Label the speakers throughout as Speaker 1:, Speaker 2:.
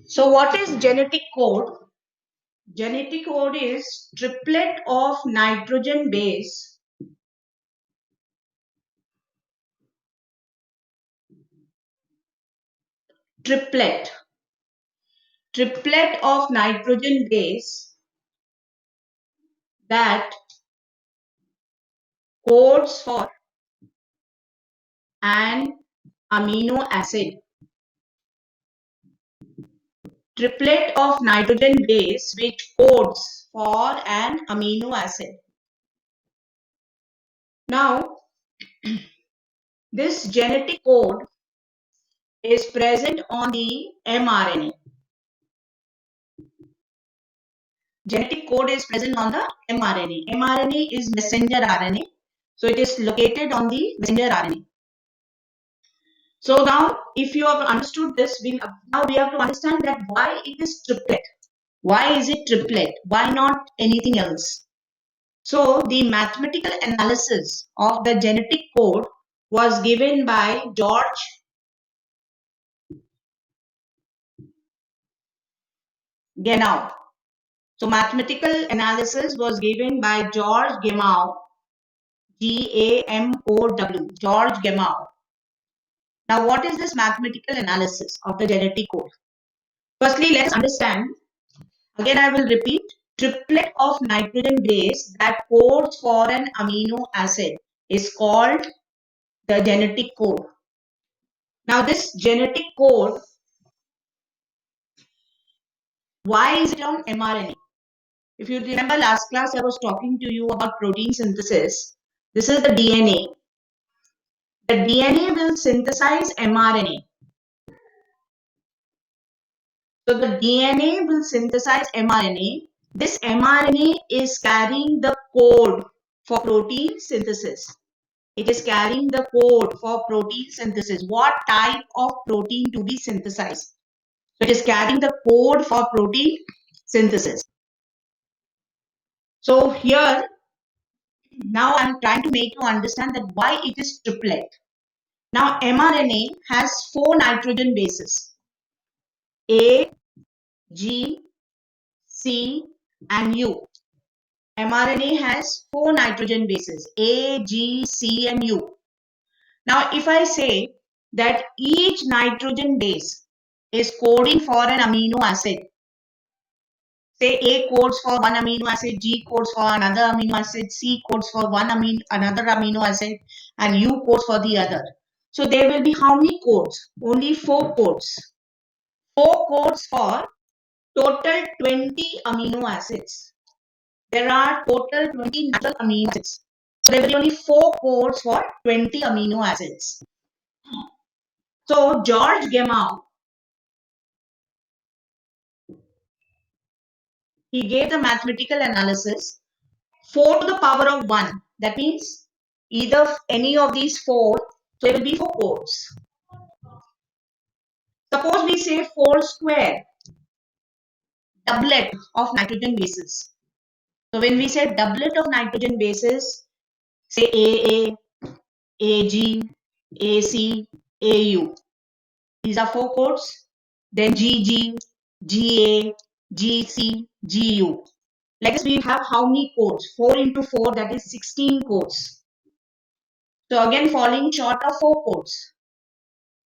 Speaker 1: So what is genetic code? Genetic code is triplet of nitrogen base triplet of nitrogen base that codes for an amino acid. Triplet of nitrogen base which codes for an amino acid. Now, this genetic code is present on the mRNA. Genetic code is present on the mRNA. mRNA is messenger RNA. So it is located on the messenger RNA. So now, if you have understood this, now we have to understand that why it is triplet. Why is it triplet? Why not anything else? So the mathematical analysis of the genetic code was given by George Genau. So mathematical analysis was given by George Gamow, Gamow, George Gamow. Now, what is this mathematical analysis of the genetic code? Firstly, let's understand. Again, I will repeat. Triplet of nitrogen base that codes for an amino acid is called the genetic code. Now, this genetic code, why is it on mRNA? If you remember last class, I was talking to you about protein synthesis. This is the DNA. The DNA will synthesize mRNA. So the DNA will synthesize mRNA. This mRNA is carrying the code for protein synthesis. It is carrying the code for protein synthesis. What type of protein to be synthesized? So it is carrying the code for protein synthesis. So here, now I'm trying to make you understand that why it is triplet. Now mRNA has 4 nitrogen bases. A, G, C and U. mRNA has 4 nitrogen bases, A, G, C and U. Now, if I say that each nitrogen base is coding for an amino acid, say A codes for one amino acid, G codes for another amino acid, C codes for another amino acid, and U codes for the other. So there will be how many codes? Only 4 codes. 4 codes for total 20 amino acids. There are total 20 natural amino acids. So there will be only 4 codes for 20 amino acids. So George Gamow, he gave the mathematical analysis 4 to the power of 1. That means either any of these 4, so there will be 4 codes. Suppose we say 4 square, doublet of nitrogen bases. So when we say doublet of nitrogen bases, say AA, AG, AC, AU. These are 4 codes. Then GG, GA, GC, GU. Like this, we have how many codes? 4 into 4, that is 16 codes. So again, falling short of 4 codes.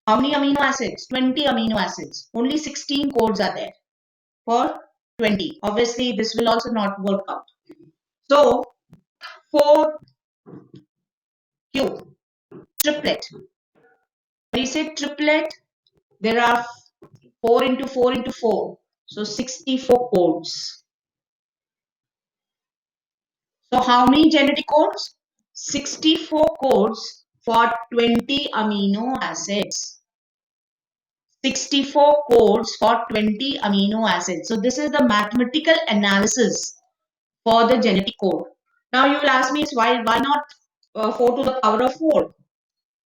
Speaker 1: How many amino acids? 20 amino acids. Only 16 codes are there for 20. Obviously, this will also not work out. So 4 cube, triplet. When you say triplet, there are 4 into 4 into 4. So 64 codes. So how many genetic codes? 64 codes for 20 amino acids. 64 codes for 20 amino acids. So this is the mathematical analysis for the genetic code. Now you will ask me, why not 4 to the power of 4?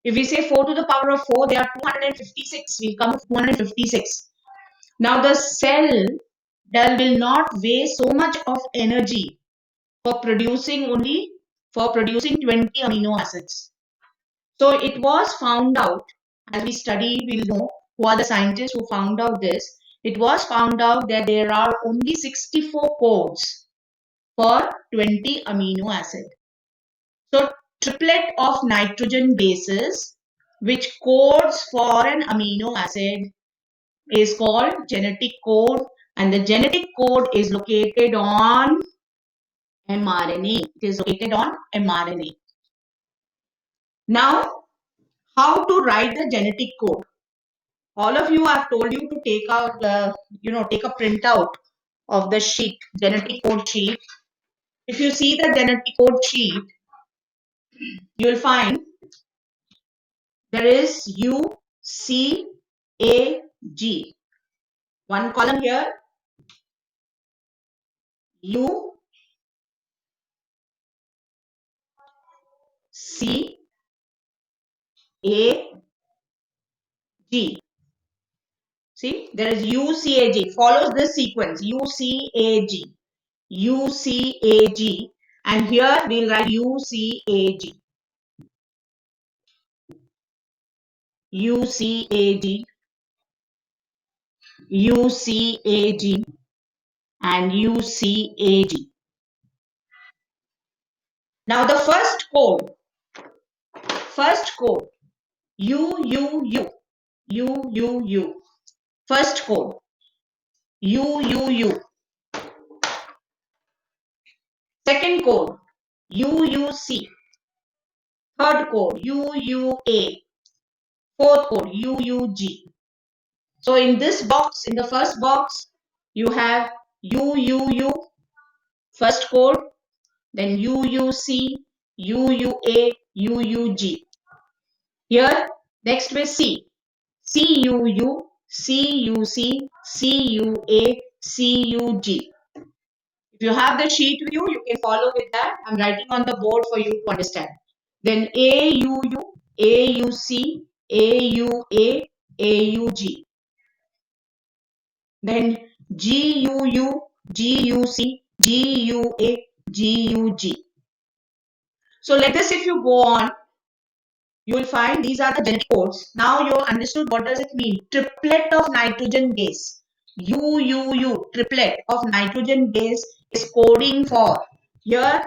Speaker 1: If we say 4 to the power of 4, they are 256. We come to 256. Now the cell that will not waste so much of energy for producing 20 amino acids. So it was found out, as we study, we'll know who are the scientists who found out this. it was found out that there are only 64 codes for 20 amino acid. So triplet of nitrogen bases which codes for an amino acid is called genetic code, and the genetic code is located on mRNA. It is located on mRNA. Now, how to write the genetic code? All of you, I've told you to take out take a printout of the sheet, genetic code sheet. If you see the genetic code sheet, you'll find there is U, C, A, G. One column here, U, C, A, G. See, there is UCAG, follows this sequence, UCAG, UCAG, and here we'll write UCAG, UCAG, UCAG, and UCAG. Now the first code, UUU, UUU, first code, UUU. Second code, UUC. Third code, UUA. Fourth code, UUG. So in this box, in the first box, you have UUU, first code, then UUC, UUA, UUG. Here, next with C. CUU, CUC, CUA, CUG. If you have the sheet with you, you can follow with that. I'm writing on the board for you to understand. Then AUU, AUC, AUA, AUG. Then GUU, GUC, GUA, GUG. So like this, if you go on, you will find these are the genetic codes. Now you understood what does it mean. Triplet of nitrogen base. UUU, triplet of nitrogen base is coding for. Here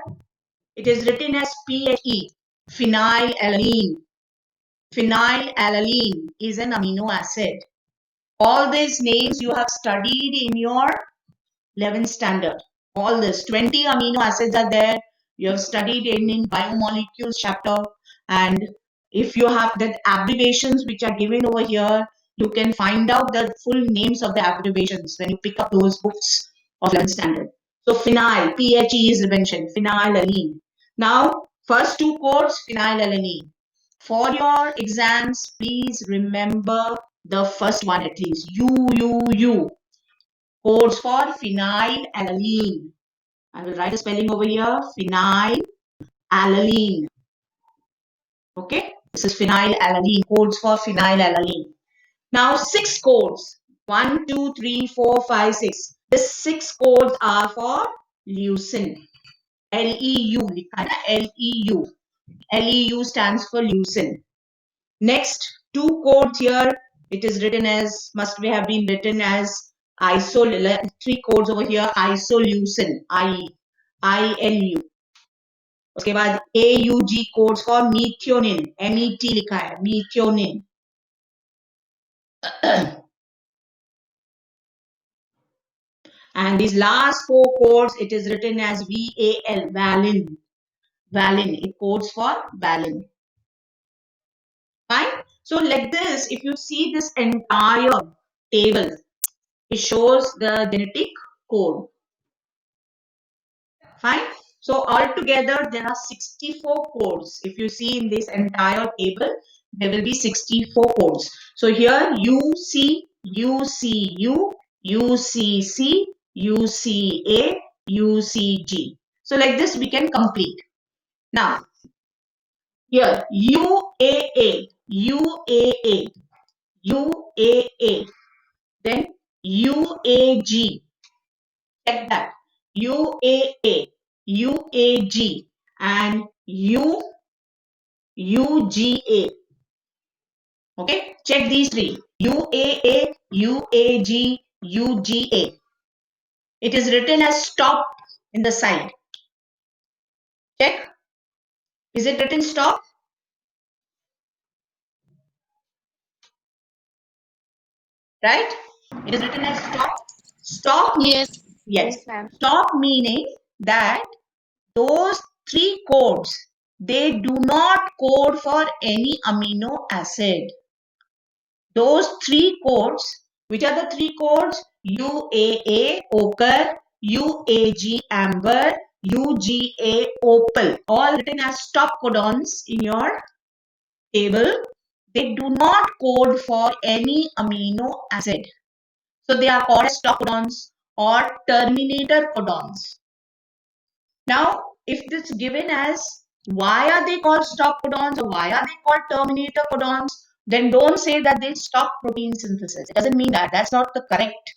Speaker 1: it is written as PHE, phenylalanine. Phenylalanine is an amino acid. All these names you have studied in your 11th standard. All this 20 amino acids are there. You have studied in biomolecules chapter, and if you have the abbreviations which are given over here, you can find out the full names of the abbreviations when you pick up those books of 11th standard. So phenyl, PHE is mentioned, phenylalanine. Now, first two codes, phenylalanine. For your exams, please remember the first one at least, UUU. Codes for phenylalanine. I will write a spelling over here, phenylalanine. Okay, this is phenylalanine, codes for phenylalanine. Now 6 codes, 1, 2, 3, 4, 5, 6. The 6 codes are for leucine. LEU, LEU. LEU stands for leucine. Next, 2 codes here, it is written as, must have been written as 3 codes over here, isoleucine, ILU. उसके बाद AUG codes for methionine, MET लिखा है, methionine. And these last 4 codes, it is written as VAL, valine. Valine, it codes for valine. Fine. So like this, if you see this entire table, it shows the genetic code. Fine. So altogether, there are 64 codes. If you see in this entire table, there will be 64 codes. So here UC, UCU, UCC, UCA, UCG. So like this, we can complete. Now, here UAA, UAA, UAA, then UAG. Check that. UAA, UAG, and UGA. Okay, check these 3. UAA, UAG, UGA. It is written as stop in the side. Check. Is it written stop? Right? It is written as stop. Stop means,
Speaker 2: Yes.
Speaker 1: yes.
Speaker 2: Yes, ma'am.
Speaker 1: Stop meaning that those three codes, they do not code for any amino acid. Those three codes, which are the three codes? UAA, ochre, UAG, amber, UGA, opal, all written as stop codons in your table. They do not code for any amino acid. So they are called stop codons or terminator codons. Now, if this is given as why are they called stop codons or why are they called terminator codons, then don't say that they stop protein synthesis. It doesn't mean that. That's not the correct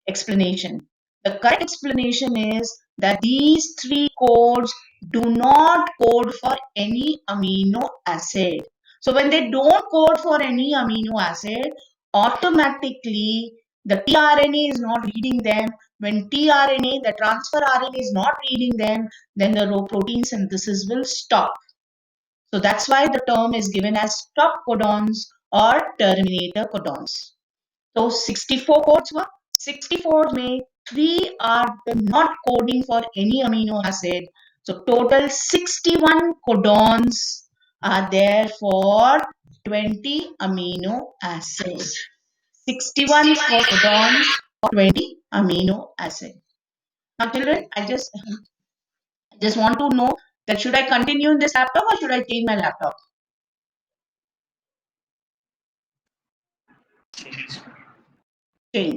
Speaker 1: explanation. The correct explanation is that these three codes do not code for any amino acid. So when they don't code for any amino acid, automatically the tRNA is not reading them. When tRNA, the transfer RNA is not reading them, then the protein synthesis will stop. So that's why the term is given as stop codons or terminator codons. So 64 codes were 64 में 3 are not coding for any amino acid. So total 61 codons are there for 20 amino acids. 61 codons for 20 amino acid. Now children, I just want to know that should I continue in this laptop or should I change my laptop?